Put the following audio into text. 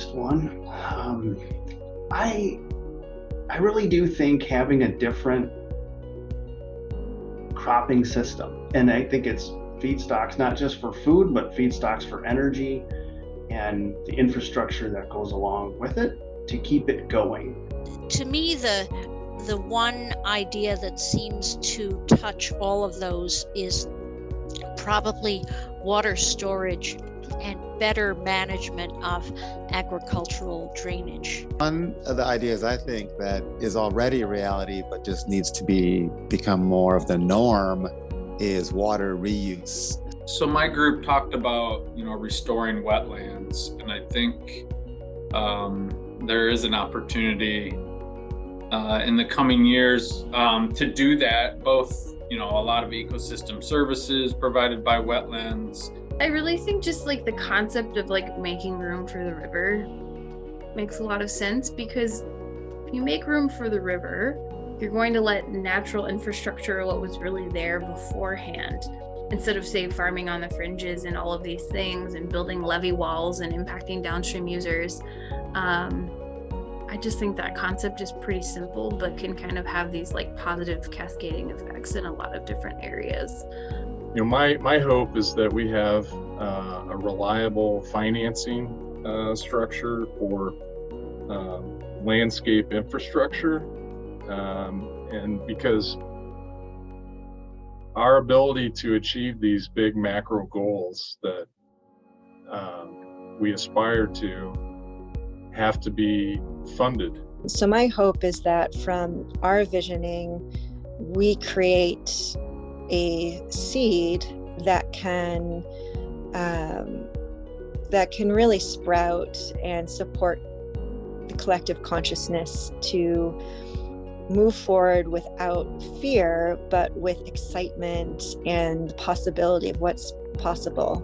next one. I really do think having a different cropping system, and I think it's feedstocks not just for food, but feedstocks for energy and the infrastructure that goes along with it to keep it going. To me, the one idea that seems to touch all of those is probably water storage and better management of agricultural drainage. One of the ideas I think that is already a reality but just needs to become more of the norm is water reuse. So my group talked about, restoring wetlands, and I think there is an opportunity in the coming years to do that, both, a lot of ecosystem services provided by wetlands. I really think just the concept of making room for the river makes a lot of sense, because if you make room for the river, you're going to let natural infrastructure, what was really there beforehand, instead of farming on the fringes and all of these things and building levee walls and impacting downstream users. I just think that concept is pretty simple, but can kind of have these positive cascading effects in a lot of different areas. My hope is that we have a reliable financing structure for landscape infrastructure, and because our ability to achieve these big macro goals that we aspire to have to be funded. So my hope is that from our visioning, we create a seed that can really sprout and support the collective consciousness to move forward without fear, but with excitement and possibility of what's possible.